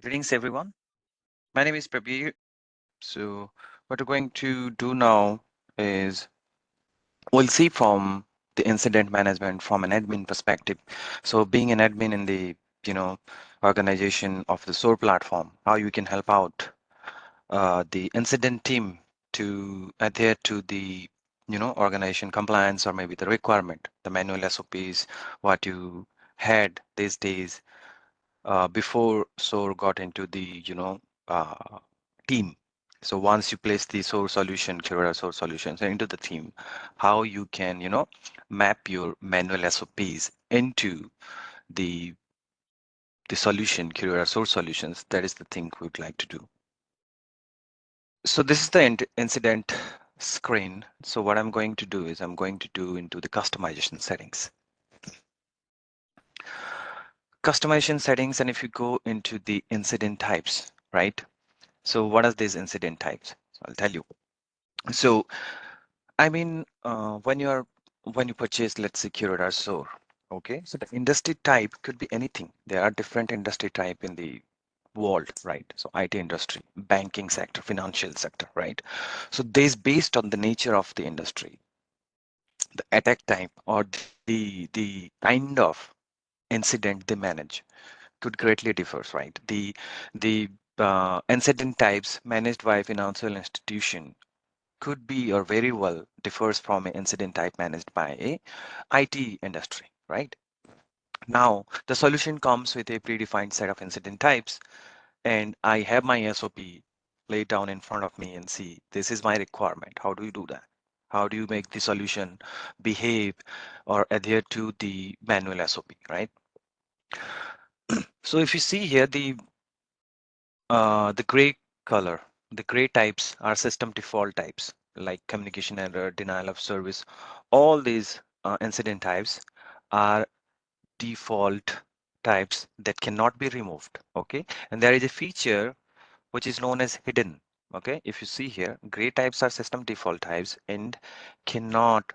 Greetings, everyone. My name is Prabir. So, what we're going to do now is we'll see from the incident management from an admin perspective. So, being an admin in the organization of the SOAR platform, how you can help out the incident team to adhere to the organization compliance or maybe the requirement, the manual SOPs, what you had these days before SOAR got into the team. So once you place the SOAR solution, QRadar SOAR solutions into the team, how you can map your manual SOPs into the solution, QRadar SOAR solutions. That is the thing we'd like to do. So this is the incident screen. So what I'm going to do is I'm going to do into the customization settings. Customization settings, and if you go into the incident types, right? So what are these incident types? So I'll tell you. So I mean, when you purchase, let's say QRadar SOAR, okay? So the industry type could be anything. There are different industry type in the world, right? So IT industry, banking sector, financial sector, right? So this based on the nature of the industry, the attack type or the kind of incident they manage could greatly differs, right? The incident types managed by financial institution could be or very well differs from an incident type managed by a IT industry, right? Now, the solution comes with a predefined set of incident types, and I have my SOP laid down in front of me and see this is my requirement. How do you do that? How do you make the solution behave or adhere to the manual SOP, right? So if you see here, the gray color, the gray types are system default types like communication error, denial of service. All these incident types are default types that cannot be removed. Okay, and there is a feature which is known as hidden. Okay, if you see here, gray types are system default types and cannot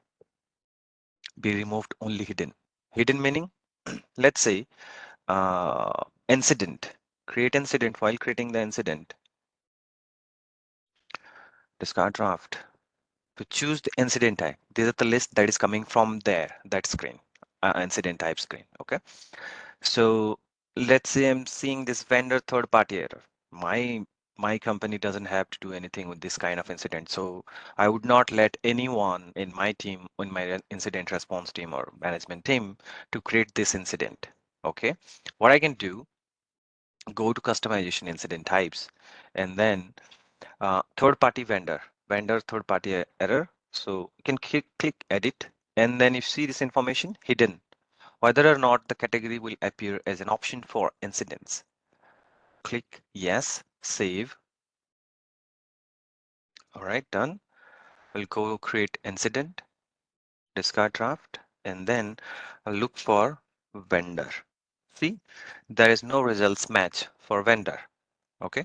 be removed, only hidden. Hidden meaning, let's say, incident. Create incident. While creating the incident, discard draft. To choose the incident type, these are the list that is coming from there, that screen, incident type screen. Okay, so let's say I'm seeing this vendor third party error. My company doesn't have to do anything with this kind of incident, so I would not let anyone in my team, in my incident response team or management team, to create this incident. Okay, what I can do, go to customization incident types, and then third party vendor third party error. So you can click edit, and then you see this information hidden, whether or not the category will appear as an option for incidents. Click yes, save. All right, done. We'll go create incident, discard draft, and then I'll look for vendor. See, there is no results match for vendor. Okay,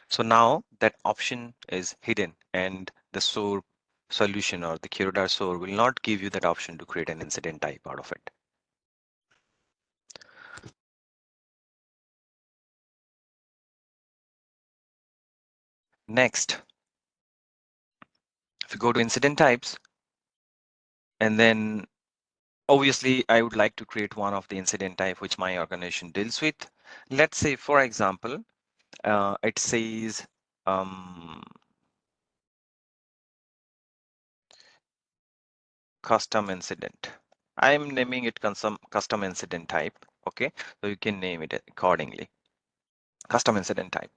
so now that option is hidden, and the SOAR solution or the QRadar SOAR will not give you that option to create an incident type out of it. Next, if you go to incident types, and then obviously I would like to create one of the incident type which my organization deals with. Let's say, for example, it says custom incident. I'm naming it custom incident type. Okay, so you can name it accordingly. Custom incident type.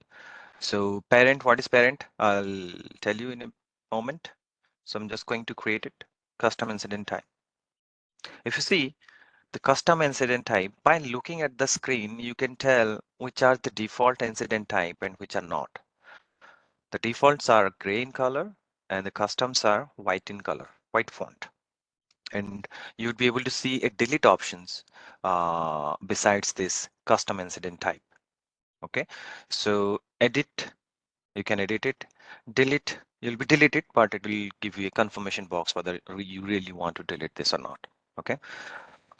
So parent, what is parent? I'll tell you in a moment. So I'm just going to create it, custom incident type. If you see the custom incident type, by looking at the screen, you can tell which are the default incident type and which are not. The defaults are gray in color and the customs are white in color, white font. And you'd be able to see a delete options besides this custom incident type. Okay, so edit, you can edit it. Delete, you'll be deleted, but it will give you a confirmation box whether you really want to delete this or not. Okay,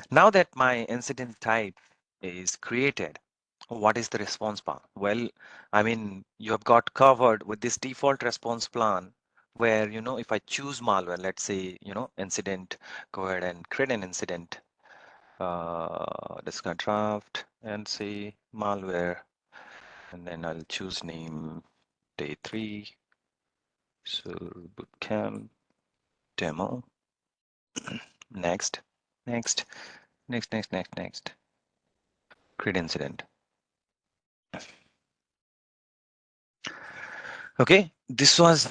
now that my incident type is created, What is the response plan? Well, I mean, you have got covered with this default response plan where, if I choose malware, let's say, incident, go ahead and create an incident, discard draft and say malware, and then I'll choose name day 3. So bootcamp demo, next, next, next, create incident. Okay, this was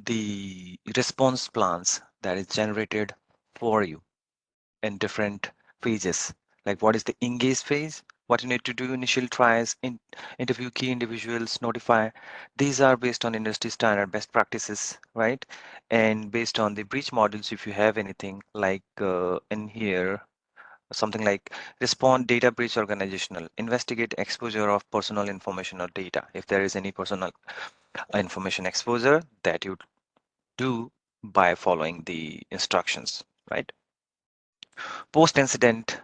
the response plans that is generated for you in different phases. Like what is the engage phase? What you need to do, initial tries, interview key individuals, notify. These are based on industry standard best practices, right? And based on the breach modules, if you have anything like in here, something like respond data breach organizational, investigate exposure of personal information or data. If there is any personal information exposure that you do by following the instructions, right? Post incident,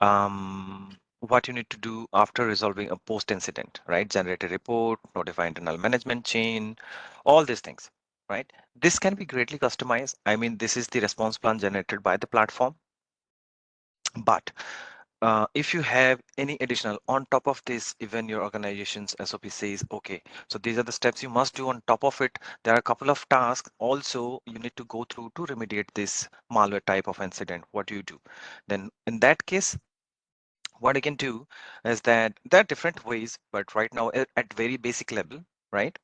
what you need to do after resolving a post incident, right? Generate a report, notify internal management chain, all these things, right? This can be greatly customized. I mean, this is the response plan generated by the platform, but if you have any additional on top of this, even your organization's SOP says, okay, so these are the steps you must do on top of it. There are a couple of tasks also you need to go through to remediate this malware type of incident. What do you do? Then in that case, what I can do is that there are different ways, but right now at very basic level, right?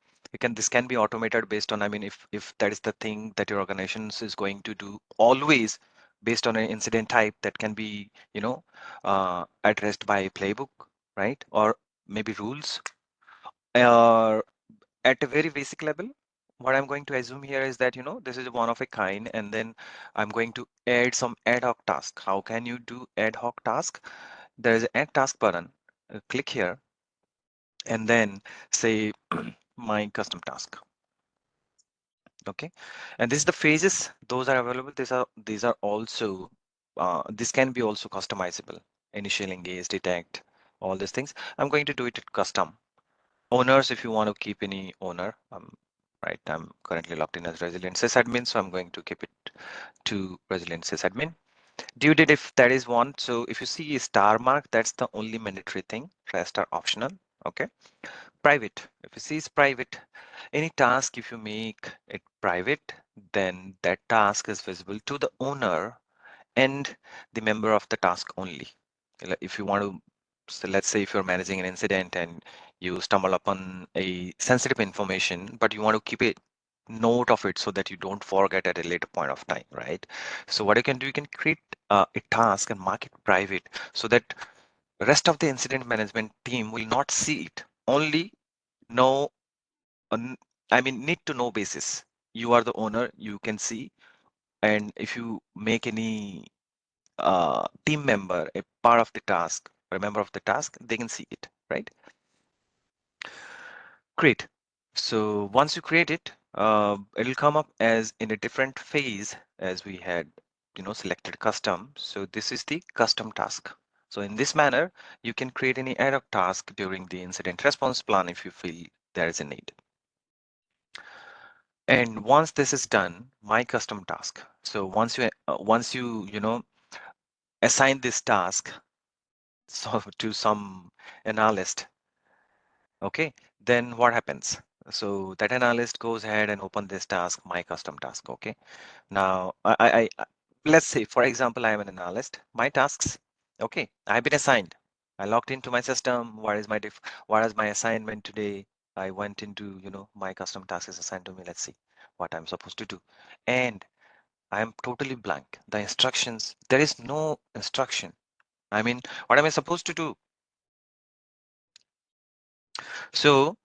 This can be automated based on, I mean, if that is the thing that your organization is going to do always based on an incident type that can be, addressed by a playbook, right? Or maybe rules. Or at a very basic level, what I'm going to assume here is that, this is one of a kind, and then I'm going to add some ad hoc task. How can you do ad hoc task? There is an add task button. Click here and then say my custom task. Okay, and this is the phases. Those are available. These are also this can be also customizable. Initial, engage, detect, all these things. I'm going to do it at custom. Owners, if you want to keep any owner, right. I'm currently logged in as resident sysadmin, so I'm going to keep it to resident sysadmin. Due date, if that is one, so if you see a star mark, that's the only mandatory thing. Rest are optional. Okay. Private, if you see is private, any task if you make it private, then that task is visible to the owner and the member of the task only. If you want to, so let's say if you're managing an incident and you stumble upon a sensitive information, but you want to keep a note of it so that you don't forget at a later point of time, right? So what you can do, you can create a task and mark it private so that rest of the incident management team will not see it. Only know, I mean, need to know basis. You are the owner, you can see, and if you make any team member a part of the task, or a member of the task, they can see it, right? Great. So once you create it, it'll come up as in a different phase as we had, selected custom. So this is the custom task. So in this manner, you can create any ad hoc task during the incident response plan if you feel there is a need. And once this is done, my custom task. So once you assign this task so to some analyst, okay, then what happens? So that analyst goes ahead and open this task, my custom task. Okay. Now let's say, for example, I am an analyst. My tasks, okay, I've been assigned. I logged into my system. What is my assignment today? I went into, my custom task is assigned to me. Let's see what I'm supposed to do. And I am totally blank. The instructions, there is no instruction. I mean, what am I supposed to do? So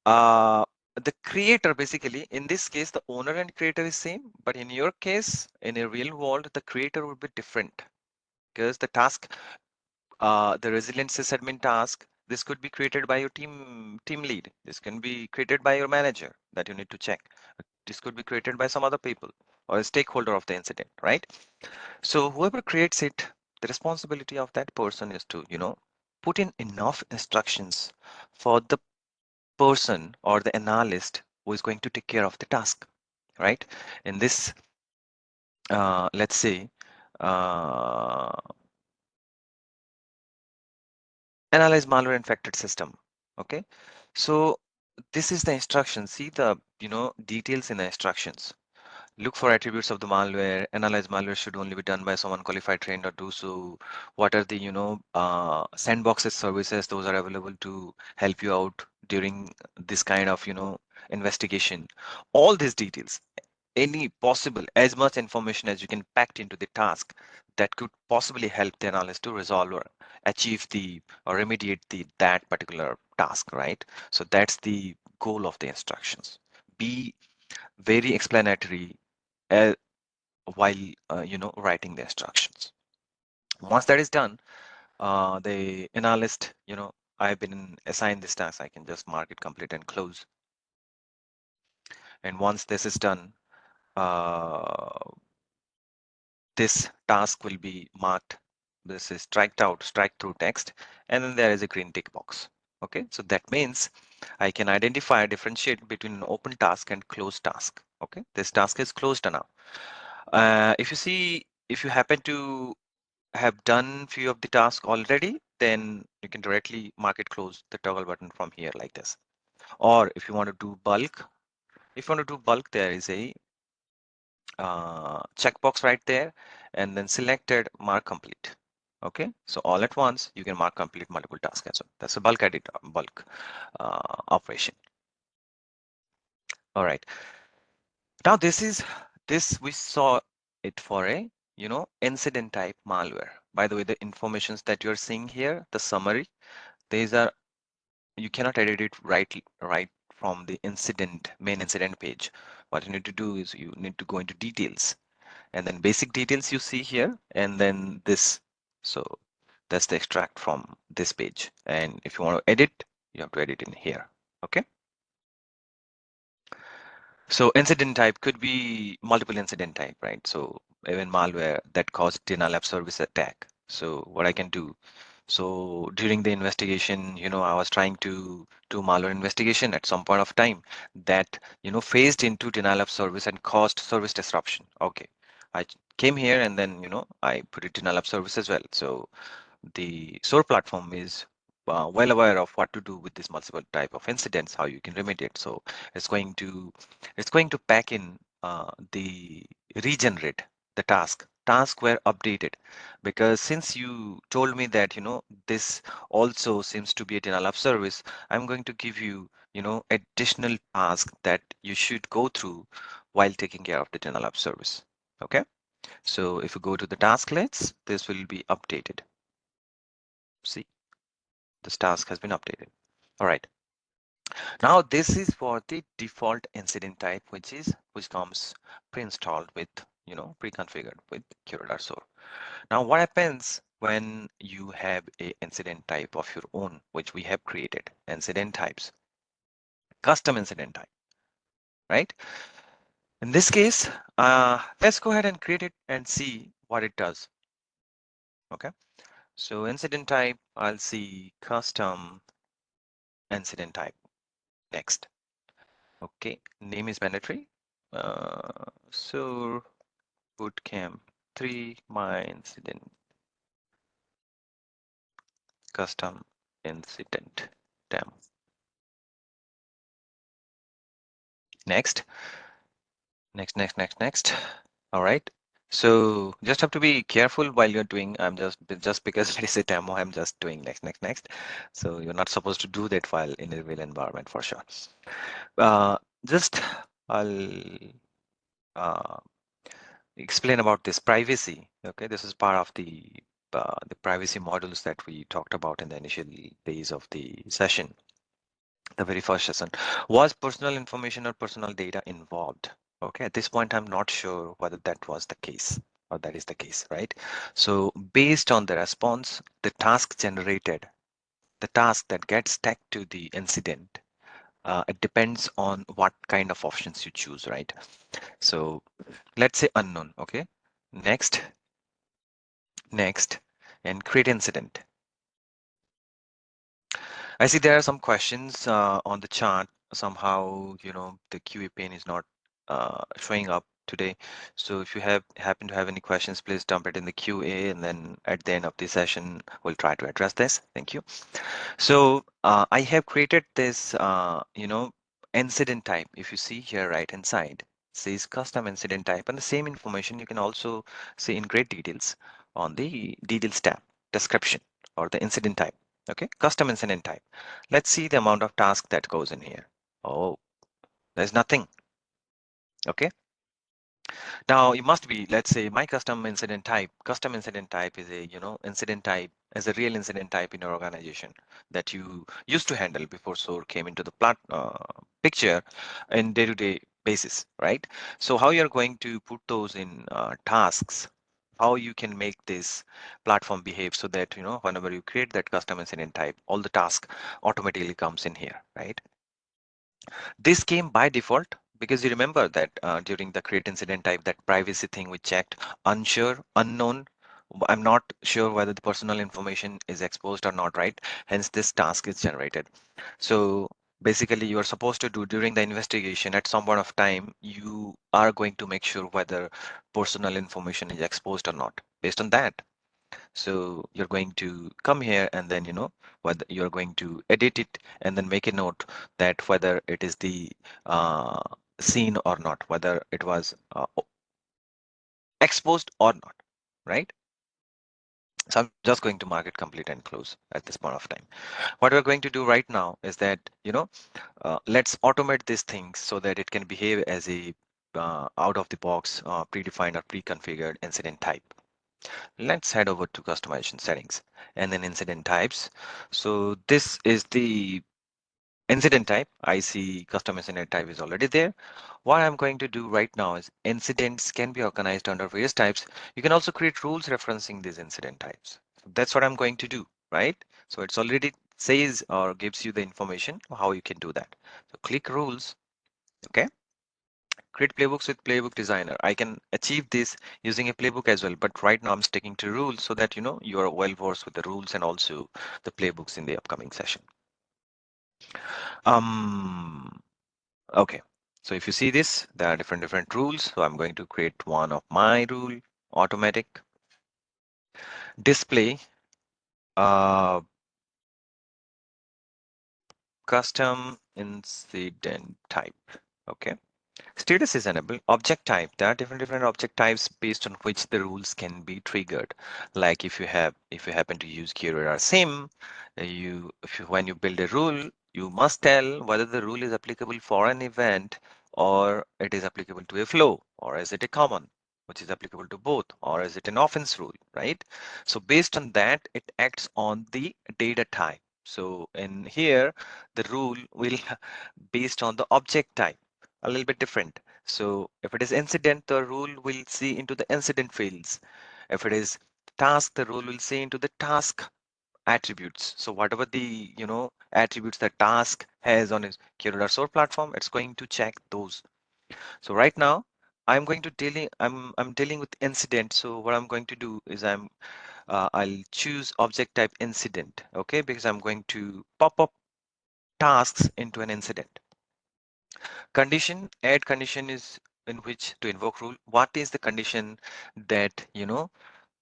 the creator, basically, in this case, the owner and creator is same, but in your case, in a real world, the creator would be different because the task, the resilient sysadmin task, this could be created by your team lead. This can be created by your manager that you need to check. This could be created by some other people or a stakeholder of the incident, right? So whoever creates it, the responsibility of that person is to, put in enough instructions for the person or the analyst who is going to take care of the task, right? In this, let's say, uh, analyze malware infected system. Okay, so this is the instruction. See the details in the instructions. Look for attributes of the malware. Analyze malware should only be done by someone qualified, trained, or do so. What are the sandboxes services those are available to help you out during this kind of investigation. All these details, any possible as much information as you can pack into the task that could possibly help the analyst to resolve or achieve the or remediate that particular task, right? So that's the goal of the instructions. Be very explanatory uh, while writing the instructions. Once that is done, the analyst, I've been assigned this task, I can just mark it complete and close. And once this is done, uh, this task will be marked. This is striked out, strike through text, and then there is a green tick box. Okay, so that means I can identify, differentiate between an open task and closed task. Okay, this task is closed now. If you see, if you happen to have done few of the tasks already, then you can directly mark it close, the toggle button from here like this. Or if you want to do bulk, there is a checkbox right there, and then selected mark complete. Okay, so all at once you can mark complete multiple tasks as well. That's a bulk edit, bulk operation. All right. Now this we saw it for a incident type malware. By the way, the informations that you're seeing here, the summary, these are you cannot edit it right from the main incident page. What you need to do is you need to go into details, and then basic details you see here, and then this. So that's the extract from this page. And if you want to edit, you have to edit in here. Okay. So incident type could be multiple incident type, right? So even malware that caused denial of service attack. So what I can do, so during the investigation, I was trying to do malware investigation at some point of time that, phased into denial of service and caused service disruption. Okay. I came here and then, I put it denial of service as well. So the SOAR platform is well aware of what to do with this multiple type of incidents, how you can remediate. So it's going to pack in the regenerate the task were updated, because since you told me that this also seems to be a denial of service, I'm going to give you additional task that you should go through while taking care of the denial of service. Okay, so if you go to the task list, this will be updated. See, this task has been updated. All right. Now this is for the default incident type, which comes pre-installed with, pre-configured with QRadar SOAR. Now what happens when you have a incident type of your own, which we have created, incident types, custom incident type, right? In this case, let's go ahead and create it and see what it does. Okay. So incident type, I'll see custom incident type. Next. Okay, name is mandatory. So bootcamp 3 my incident custom incident demo. Next. All right. So just have to be careful while you're doing. I'm just because it is a demo, I'm just doing next. So you're not supposed to do that while in a real environment for sure. Uh, just I'll uh, explain about this privacy. Okay, this is part of the privacy modules that we talked about in the initial days of the session, the very first session. Was personal information or personal data involved? Okay, at this point, I'm not sure whether that was the case or that is the case, right? So based on the response, the task generated, the task that gets tagged to the incident, it depends on what kind of options you choose, right? So let's say unknown. Okay, next, and create incident. I see there are some questions on the chart. Somehow, the QA pane is not showing up today. So if you happen to have any questions, please dump it in the QA, and then at the end of the session, we'll try to address this. Thank you. So I have created this, incident type. If you see here right inside, says custom incident type, and the same information you can also see in great details on the details tab, description, or the incident type. Okay, custom incident type. Let's see the amount of task that goes in here. Oh, there's nothing. Okay. Now you must be, let's say my custom incident type is a, incident type as a real incident type in your organization that you used to handle before SOAR came into the picture in day-to-day basis, right? So how you're going to put those in tasks, how you can make this platform behave so that, whenever you create that custom incident type, all the task automatically comes in here, right? This came by default because you remember that during the create incident type, that privacy thing we checked, unsure, unknown. I'm not sure whether the personal information is exposed or not, right? Hence, this task is generated. So basically, you are supposed to do during the investigation at some point of time, you are going to make sure whether personal information is exposed or not. Based on that, so you're going to come here and then, whether you're going to edit it and then make a note that whether it is the uh, seen or not, whether it was exposed or not, right? So I'm just going to mark it complete and close at this point of time. What we're going to do right now is that, let's automate these things so that it can behave as a out of the box predefined or pre-configured incident type. Let's head over to customization settings and then incident types. So this is the incident type. I see custom incident type is already there. What I'm going to do right now is incidents can be organized under various types. You can also create rules referencing these incident types. So that's what I'm going to do, right? So it's already says or gives you the information how you can do that. So click rules. Okay. Create playbooks with playbook designer. I can achieve this using a playbook as well, but right now I'm sticking to rules so that you are well versed with the rules and also the playbooks in the upcoming session. Um, okay. So if you see this, there are different rules. So I'm going to create one of my rule, automatic display, uh, custom incident type. Okay. Status is enabled. Object type. There are different object types based on which the rules can be triggered. Like if you happen to use QRadar sim, when you build a rule, you must tell whether the rule is applicable for an event or it is applicable to a flow, or is it a common, which is applicable to both, or is it an offense rule, right? So based on that, it acts on the data type. So in here, the rule will based on the object type a little bit different. So if it is incident, the rule will see into the incident fields. If it is task, the rule will see into the task attributes. So whatever the attributes that task has on its QRadar SOAR platform, it's going to check those. So right now, I'm dealing with incident. So what I'm going to do is I'll choose object type incident, okay, because I'm going to pop up tasks into an incident. Condition, add condition is in which to invoke rule. What is the condition that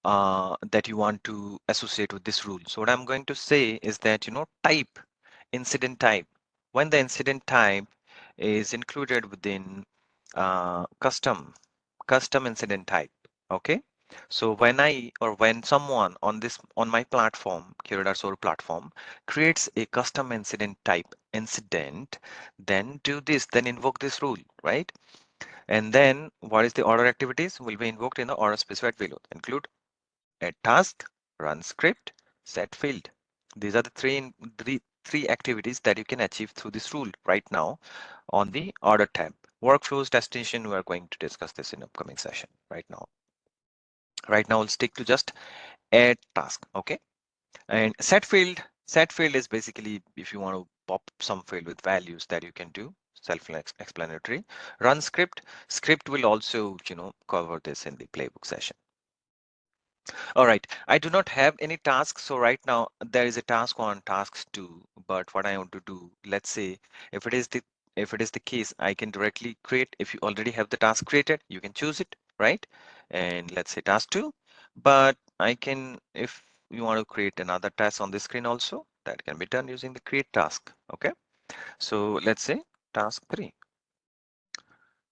that you want to associate with this rule? So what I'm going to say is that type, incident type. When the incident type is included within custom incident type. Okay. So when someone on my platform, QRadar SOAR platform, creates a custom incident type incident, then do this, then invoke this rule, right? And then what is the order activities will be invoked in the order specified payload. Include add task, run script, set field. These are the three activities that you can achieve through this rule right now on the order tab. Workflows destination, we are going to discuss this in upcoming session right now. Right now, we'll stick to just add task. Okay. And set field is basically if you want to pop some field with values that you can do, self-explanatory. Run script will also, cover this in the playbook session. All right, I do not have any tasks. So right now there is a task on tasks two, but what I want to do, let's say if it is the case, I can directly create. If you already have the task created, you can choose it, right? And let's say task two, but I can, if you want to create another task on the screen also, that can be done using the create task. Okay, so let's say task three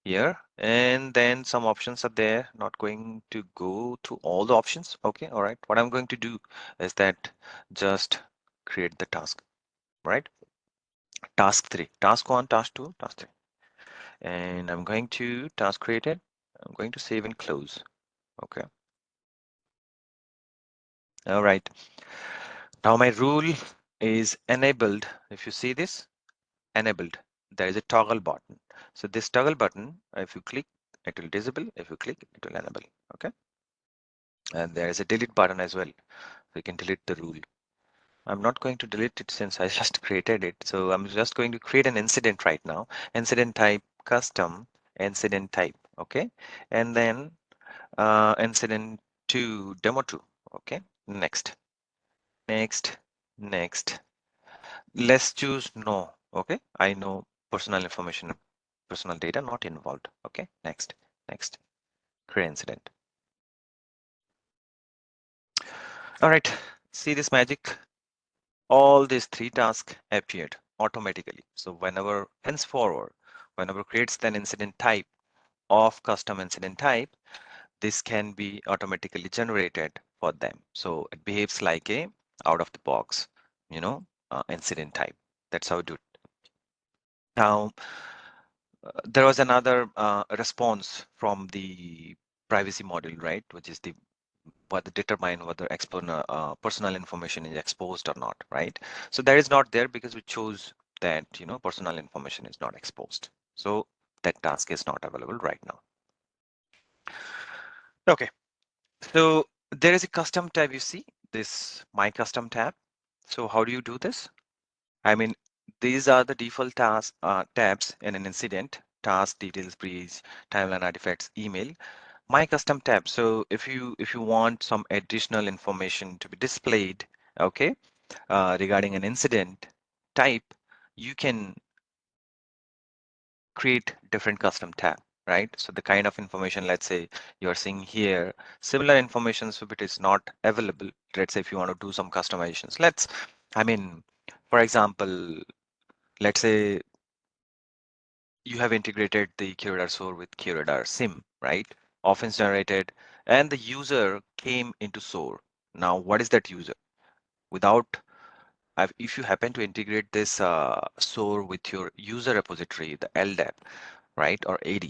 here, and then some options are there. Not going to go to all the options. Okay, all right, what I'm going to do is that just create the task, right? Task three, task one, task two, task three, and I'm going to task created. I'm going to save and close. Okay, all right, now my rule is enabled. If you see this, enabled, there is a toggle button. So this toggle button, if you click, it will disable. If you click, it will enable. Okay, and there is a delete button as well. We can delete the rule. I'm not going to delete it since I just created it. So I'm just going to create an incident right now. Incident type custom incident type. Okay. And then incident to demo 2. Okay. Next, next, next. Let's choose no. Okay. I know personal information, personal data not involved. Okay. Next, next. Create incident. All right. See this magic? All these three tasks appeared automatically. So whenever henceforward, whenever creates an incident type of custom incident type, this can be automatically generated for them. So it behaves like a out of the box, incident type. That's how I do it. Now, there was another response from the privacy module, right? Which is the what determine whether personal information is exposed or not, right? So that is not there because we chose that personal information is not exposed. So that task is not available right now. Okay, so there is a custom tab. You see this my custom tab. So how do you do this? I mean, these are the default tabs in an incident: task, details, breach, timeline, artifacts, email. My custom tab. So if you want some additional information to be displayed, okay, regarding an incident type, you can create different custom tab, right? So the kind of information, let's say you're seeing here, similar information, so if it is not available, let's say if you want to do some customizations, I mean, for example, let's say you have integrated the QRadar SOAR with QRadar SIM, right? Offense generated, and the user came into SOAR. Now, what is that user? Without, if you happen to integrate this SOAR with your user repository, the LDAP, right, or AD,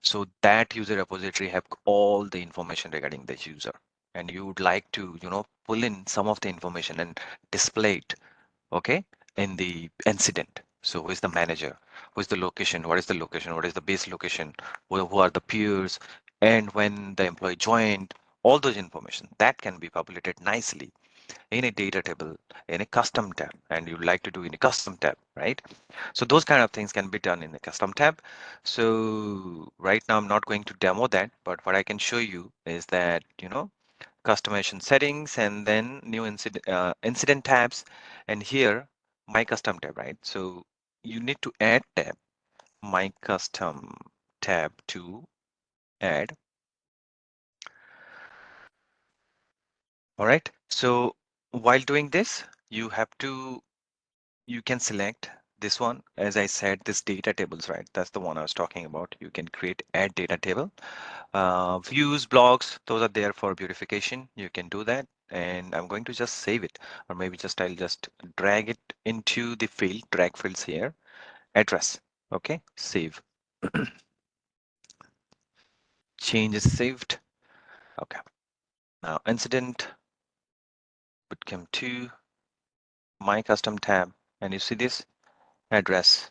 so that user repository have all the information regarding the user, and you would like to, pull in some of the information and display it, okay, in the incident. So who is the manager? Who is the location? What is the location? What is the base location? Who are the peers? And when the employee joined, all those information that can be populated nicely in a data table, in a custom tab, and you'd like to do in a custom tab, right? So those kind of things can be done in a custom tab. So right now I'm not going to demo that, but what I can show you is that, customization settings and then new incident tabs, and here my custom tab, right? So you need to add tab, my custom tab to add. All right, so while doing this, you can select this one. As I said, this data tables, right? That's the one I was talking about. You can create add data table. Views, blogs, those are there for beautification. You can do that. And I'm going to just save it, or maybe I'll just drag it into the field, drag fields here, address. Okay, save. Change is saved. Okay, now incident would come to my custom tab, and you see this address.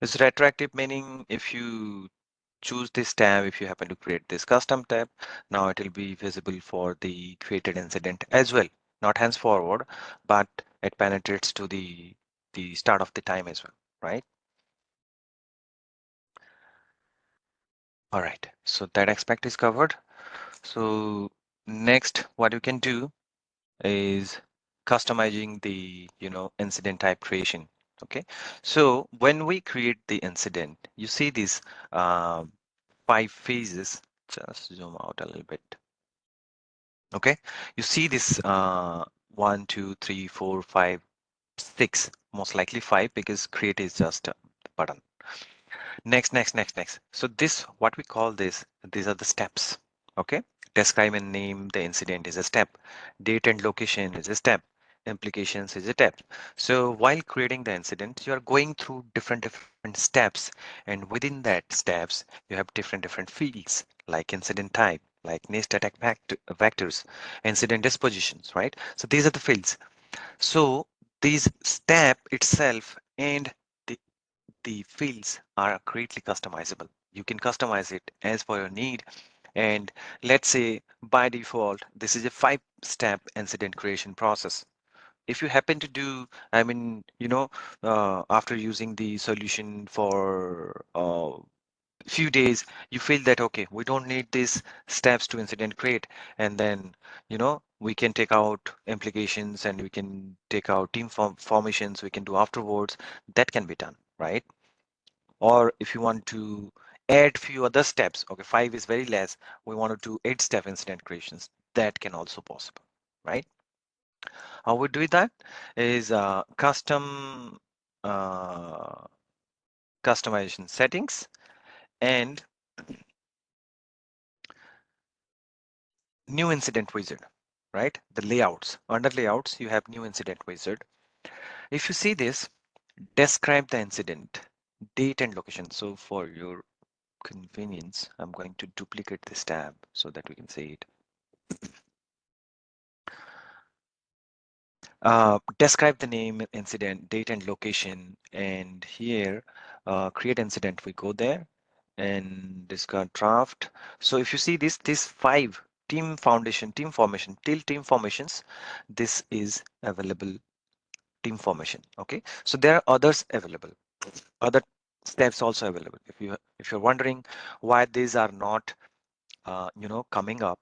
It's retroactive, meaning if you choose this tab, if you happen to create this custom tab, now it will be visible for the created incident as well, not henceforward, but it penetrates to the start of the time as well, right? All right, so that aspect is covered. So next, what you can do is customizing the, incident type creation. Okay. So when we create the incident, you see these uh, 5 phases. Just zoom out a little bit. Okay. You see this 1, 2, 3, 4, 5, 6, most likely 5 because create is just a button. Next. So this, what we call this, these are the steps. Okay. Describe and name the incident is a step. Date and location is a step. Implications is a step. So while creating the incident, you are going through different steps, and within that steps, you have different fields like incident type, like next attack vectors, incident dispositions, right? So these are the fields. So these step itself and the the fields are greatly customizable. You can customize it as per your need. And let's say by default, this is a 5-step incident creation process. If you happen to do, after using the solution for a few days, you feel that, okay, we don't need these steps to incident create. And then, we can take out implications and we can take out team formations we can do afterwards. That can be done, right? Or if you want to add few other steps, okay, 5 is very less, we want to do 8-step incident creations, that can also possible, right? How we do that is custom uh, customization settings and new incident wizard, right? The layouts, under layouts you have new incident wizard. If you see this, describe the incident, date and location. So for your convenience, I'm going to duplicate this tab so that we can see it. Describe the name, incident, date and location, and here create incident. We go there and discard draft. So if you see this 5 team formation till team formations, this is available team formation. Okay, so there are others available, other steps also available. If you're wondering why these are not coming up,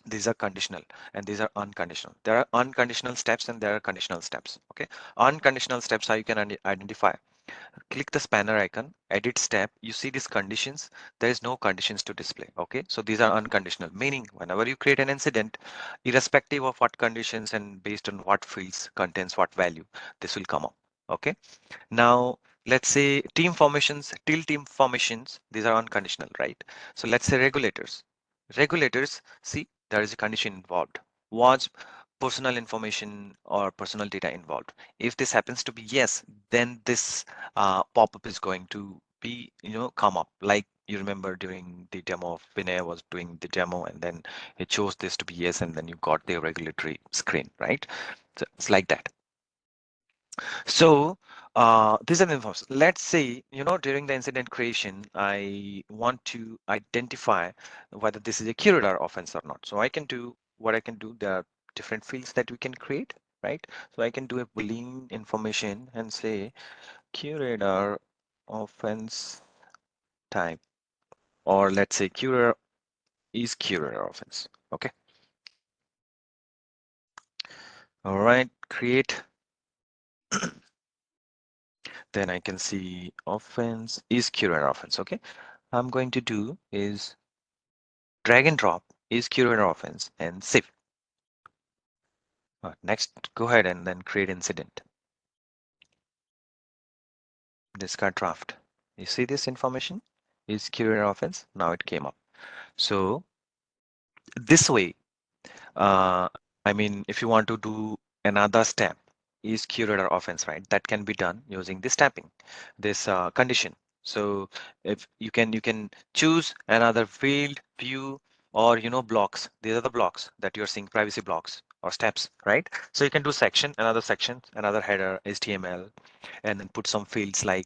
these are conditional and these are unconditional. There are unconditional steps and there are conditional steps. Okay, unconditional steps, how you can identify. Click the spanner icon, edit step, you see these conditions. There is no conditions to display. Okay, so these are unconditional, meaning whenever you create an incident, irrespective of what conditions and based on what fields contains what value, this will come up. Okay, now let's say team formations, till team formations, these are unconditional, right? So let's say regulators, see there is a condition involved. Was personal information or personal data involved? If this happens to be yes, then this pop-up is going to be, come up. Like you remember during the demo of Vinay was doing the demo and then it chose this to be yes, and then you got the regulatory screen, right? So it's like that. So these are the infos. Let's say, during the incident creation, I want to identify whether this is a QRadar offense or not. So I can do what I can do. There are different fields that we can create, right? So I can do a Boolean information and say QRadar offense type, or let's say QRadar is QRadar offense. Okay. All right. Create. Then I can see offense is QRadar offense. Okay. I'm going to do is drag and drop is QRadar offense and save. Next, go ahead and then create incident. Discard draft. You see this information is QRadar offense. Now it came up. So this way, uh, if you want to do another step, is QRadar offense, right? That can be done using this tapping, this condition. So if you can choose another field, view, or blocks. These are the blocks that you're seeing, privacy blocks or steps, right? So you can do section, another header, HTML, and then put some fields like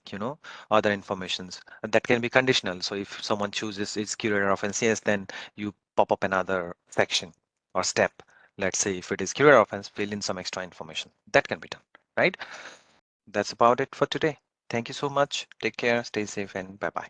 other informations. And that can be conditional. So if someone chooses its QRadar offense, yes, then you pop up another section or step. Let's say if it is QRadar offense, fill in some extra information. That can be done, right? That's about it for today. Thank you so much. Take care, stay safe, and bye-bye.